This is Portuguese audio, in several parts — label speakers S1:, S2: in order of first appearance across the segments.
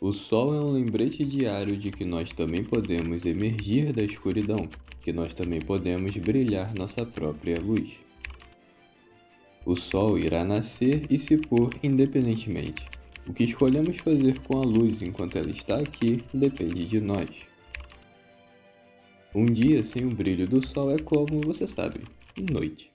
S1: O Sol é um lembrete diário de que nós também podemos emergir da escuridão, que nós também podemos brilhar nossa própria luz. O Sol irá nascer e se pôr independentemente. O que escolhemos fazer com a luz enquanto ela está aqui depende de nós. Um dia sem o brilho do Sol é como, você sabe, noite.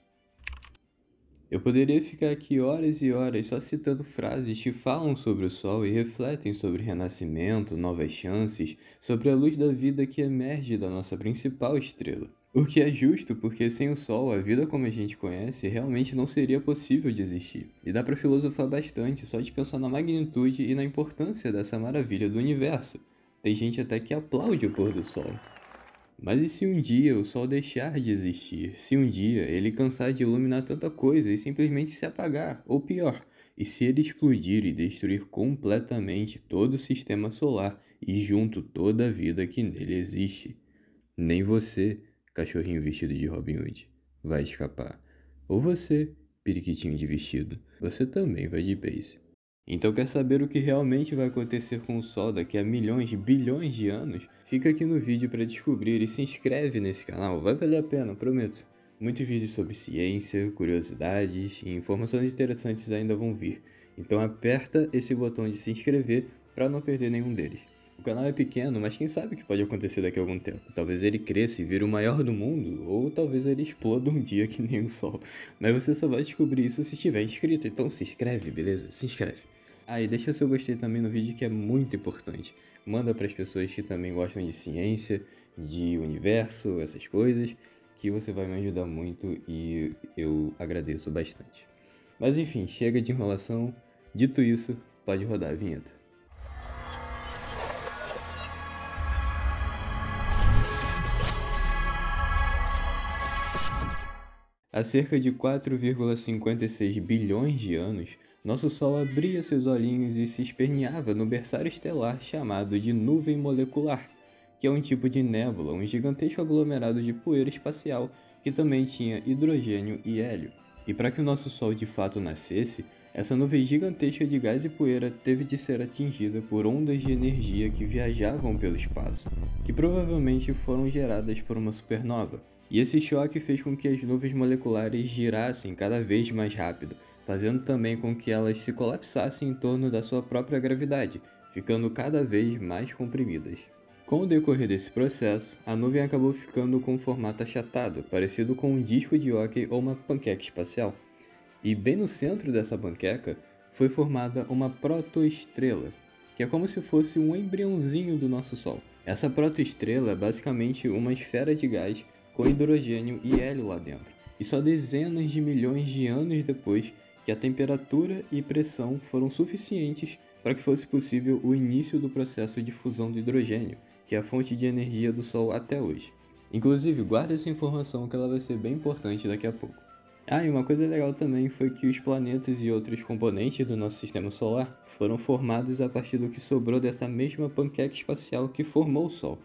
S1: Eu poderia ficar aqui horas e horas só citando frases que falam sobre o Sol e refletem sobre renascimento, novas chances, sobre a luz da vida que emerge da nossa principal estrela. O que é justo, porque sem o Sol, a vida como a gente conhece realmente não seria possível de existir. E dá para filosofar bastante só de pensar na magnitude e na importância dessa maravilha do universo. Tem gente até que aplaude o pôr do Sol. Mas e se um dia o Sol deixar de existir? Se um dia ele cansar de iluminar tanta coisa e simplesmente se apagar? Ou pior, e se ele explodir e destruir completamente todo o sistema solar e junto toda a vida que nele existe? Nem você, cachorrinho vestido de Robin Hood, vai escapar. Ou você, periquitinho de vestido, você também vai de base. Então quer saber o que realmente vai acontecer com o Sol daqui a milhões, bilhões de anos? Fica aqui no vídeo para descobrir e se inscreve nesse canal, vai valer a pena, prometo. Muitos vídeos sobre ciência, curiosidades e informações interessantes ainda vão vir. Então aperta esse botão de se inscrever para não perder nenhum deles. O canal é pequeno, mas quem sabe o que pode acontecer daqui a algum tempo. Talvez ele cresça e vire o maior do mundo, ou talvez ele exploda um dia que nem o Sol. Mas você só vai descobrir isso se estiver inscrito, então se inscreve, beleza? Se inscreve. E deixa seu gostei também no vídeo que é muito importante. Manda para as pessoas que também gostam de ciência, de universo, essas coisas, que você vai me ajudar muito e eu agradeço bastante. Mas enfim, chega de enrolação. Dito isso, pode rodar a vinheta. Há cerca de 4,56 bilhões de anos, nosso Sol abria seus olhinhos e se esperneava no berçário estelar chamado de nuvem molecular, que é um tipo de nébula, um gigantesco aglomerado de poeira espacial que também tinha hidrogênio e hélio. E para que o nosso Sol de fato nascesse, essa nuvem gigantesca de gás e poeira teve de ser atingida por ondas de energia que viajavam pelo espaço, que provavelmente foram geradas por uma supernova. E esse choque fez com que as nuvens moleculares girassem cada vez mais rápido, fazendo também com que elas se colapsassem em torno da sua própria gravidade, ficando cada vez mais comprimidas. Com o decorrer desse processo, a nuvem acabou ficando com um formato achatado, parecido com um disco de hóquei ou uma panqueca espacial. E bem no centro dessa panqueca foi formada uma protoestrela, que é como se fosse um embriãozinho do nosso Sol. Essa protoestrela é basicamente uma esfera de gás com hidrogênio e hélio lá dentro. E só dezenas de milhões de anos depois que a temperatura e pressão foram suficientes para que fosse possível o início do processo de fusão do hidrogênio, que é a fonte de energia do Sol até hoje. Inclusive, guarda essa informação que ela vai ser bem importante daqui a pouco. E uma coisa legal também foi que os planetas e outros componentes do nosso sistema solar foram formados a partir do que sobrou dessa mesma panqueca espacial que formou o Sol.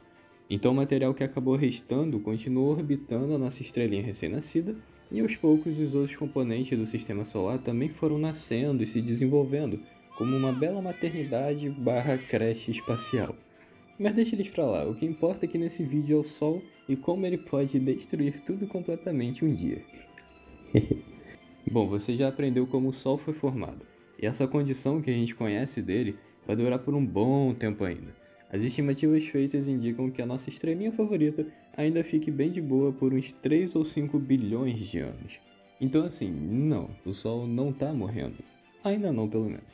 S1: Então o material que acabou restando continuou orbitando a nossa estrelinha recém-nascida, e aos poucos os outros componentes do sistema solar também foram nascendo e se desenvolvendo, como uma bela maternidade barra creche espacial. Mas deixa eles pra lá, o que importa aqui nesse vídeo é o Sol e como ele pode destruir tudo completamente um dia. Bom, você já aprendeu como o Sol foi formado, e essa condição que a gente conhece dele vai durar por um bom tempo ainda. As estimativas feitas indicam que a nossa estrelinha favorita ainda fique bem de boa por uns 3 ou 5 bilhões de anos. Então assim, não, o Sol não tá morrendo. Ainda não, pelo menos.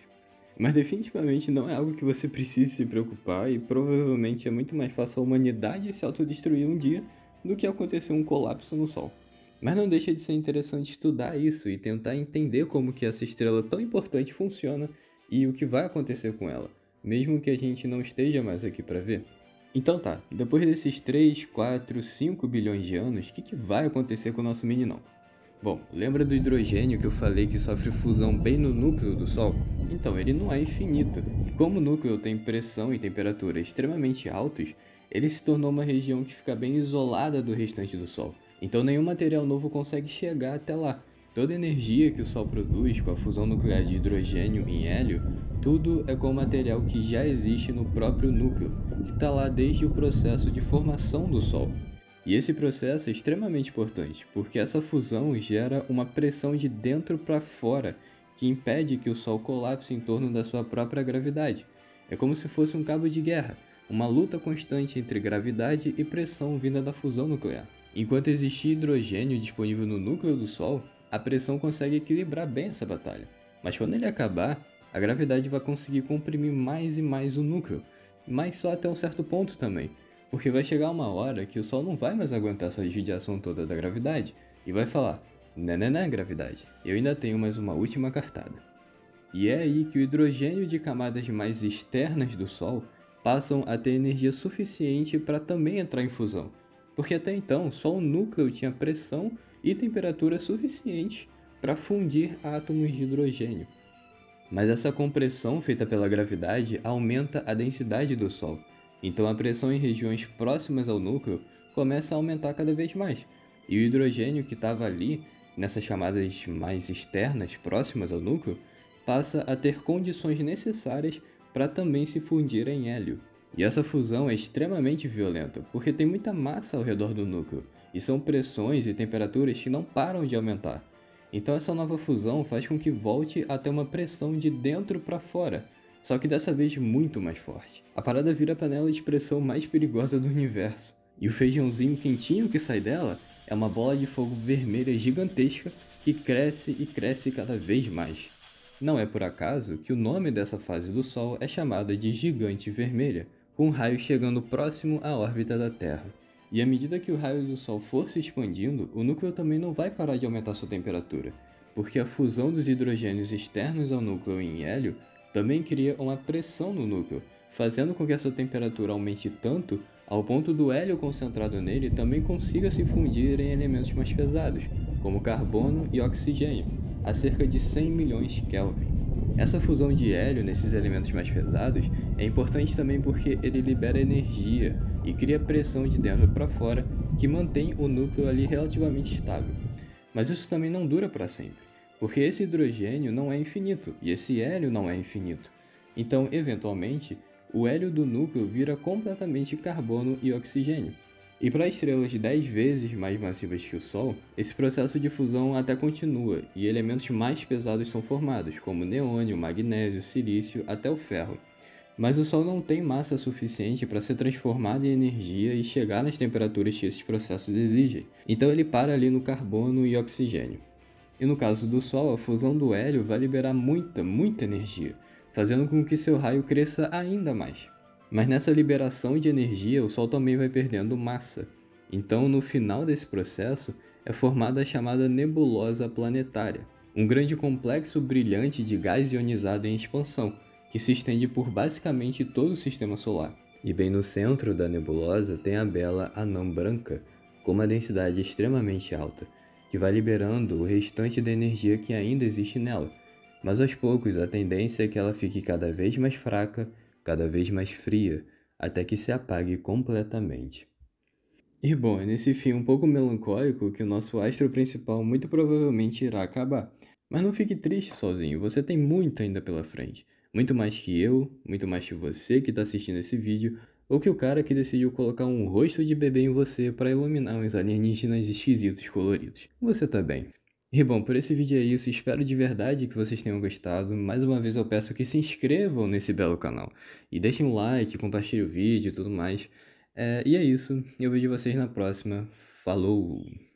S1: Mas definitivamente não é algo que você precise se preocupar e provavelmente é muito mais fácil a humanidade se autodestruir um dia do que acontecer um colapso no Sol. Mas não deixa de ser interessante estudar isso e tentar entender como que essa estrela tão importante funciona e o que vai acontecer com ela, mesmo que a gente não esteja mais aqui para ver. Então tá, depois desses 3, 4, 5 bilhões de anos, o que vai acontecer com o nosso meninão? Bom, lembra do hidrogênio que eu falei que sofre fusão bem no núcleo do Sol? Então, ele não é infinito, e como o núcleo tem pressão e temperatura extremamente altos, ele se tornou uma região que fica bem isolada do restante do Sol. Então nenhum material novo consegue chegar até lá. Toda a energia que o Sol produz com a fusão nuclear de hidrogênio em hélio, tudo é com material que já existe no próprio núcleo, que está lá desde o processo de formação do Sol. E esse processo é extremamente importante, porque essa fusão gera uma pressão de dentro para fora, que impede que o Sol colapse em torno da sua própria gravidade. É como se fosse um cabo de guerra, uma luta constante entre gravidade e pressão vinda da fusão nuclear. Enquanto existir hidrogênio disponível no núcleo do Sol, a pressão consegue equilibrar bem essa batalha. Mas quando ele acabar, a gravidade vai conseguir comprimir mais e mais o núcleo, mas só até um certo ponto também, porque vai chegar uma hora que o Sol não vai mais aguentar essa judiação toda da gravidade e vai falar: "Nananã, gravidade, eu ainda tenho mais uma última cartada." E é aí que o hidrogênio de camadas mais externas do Sol passam a ter energia suficiente para também entrar em fusão, porque até então só o núcleo tinha pressão e temperatura suficiente para fundir átomos de hidrogênio. Mas essa compressão feita pela gravidade aumenta a densidade do Sol, então a pressão em regiões próximas ao núcleo começa a aumentar cada vez mais, e o hidrogênio que estava ali, nessas camadas mais externas próximas ao núcleo, passa a ter condições necessárias para também se fundir em hélio. E essa fusão é extremamente violenta, porque tem muita massa ao redor do núcleo, e são pressões e temperaturas que não param de aumentar. Então essa nova fusão faz com que volte a ter uma pressão de dentro para fora, só que dessa vez muito mais forte. A parada vira a panela de pressão mais perigosa do universo, e o feijãozinho quentinho que sai dela é uma bola de fogo vermelha gigantesca que cresce e cresce cada vez mais. Não é por acaso que o nome dessa fase do Sol é chamada de Gigante Vermelha, com o raio chegando próximo à órbita da Terra. E à medida que o raio do Sol for se expandindo, o núcleo também não vai parar de aumentar sua temperatura, porque a fusão dos hidrogênios externos ao núcleo em hélio também cria uma pressão no núcleo, fazendo com que a sua temperatura aumente tanto ao ponto do hélio concentrado nele também consiga se fundir em elementos mais pesados, como carbono e oxigênio, a cerca de 100 milhões Kelvin. Essa fusão de hélio nesses elementos mais pesados é importante também porque ele libera energia e cria pressão de dentro para fora que mantém o núcleo ali relativamente estável. Mas isso também não dura para sempre, porque esse hidrogênio não é infinito e esse hélio não é infinito. Então, eventualmente, o hélio do núcleo vira completamente carbono e oxigênio. E para estrelas 10 vezes mais massivas que o Sol, esse processo de fusão até continua e elementos mais pesados são formados, como neônio, magnésio, silício, até o ferro. Mas o Sol não tem massa suficiente para ser transformado em energia e chegar nas temperaturas que esses processos exigem, então ele para ali no carbono e oxigênio. E no caso do Sol, a fusão do hélio vai liberar muita energia, fazendo com que seu raio cresça ainda mais. Mas nessa liberação de energia, o Sol também vai perdendo massa. Então, no final desse processo, é formada a chamada nebulosa planetária, um grande complexo brilhante de gás ionizado em expansão, que se estende por basicamente todo o sistema solar. E bem no centro da nebulosa tem a bela anã branca, com uma densidade extremamente alta, que vai liberando o restante da energia que ainda existe nela. Mas aos poucos a tendência é que ela fique cada vez mais fraca, cada vez mais fria, até que se apague completamente. E bom, é nesse fim um pouco melancólico que o nosso astro principal muito provavelmente irá acabar. Mas não fique triste sozinho, você tem muito ainda pela frente. Muito mais que eu, muito mais que você que está assistindo esse vídeo, ou que o cara que decidiu colocar um rosto de bebê em você para iluminar uns alienígenas esquisitos coloridos. Você tá bem. E bom, por esse vídeo é isso, espero de verdade que vocês tenham gostado. Mais uma vez eu peço que se inscrevam nesse belo canal. E deixem um like, compartilhem o vídeo e tudo mais. E é isso, eu vejo vocês na próxima. Falou!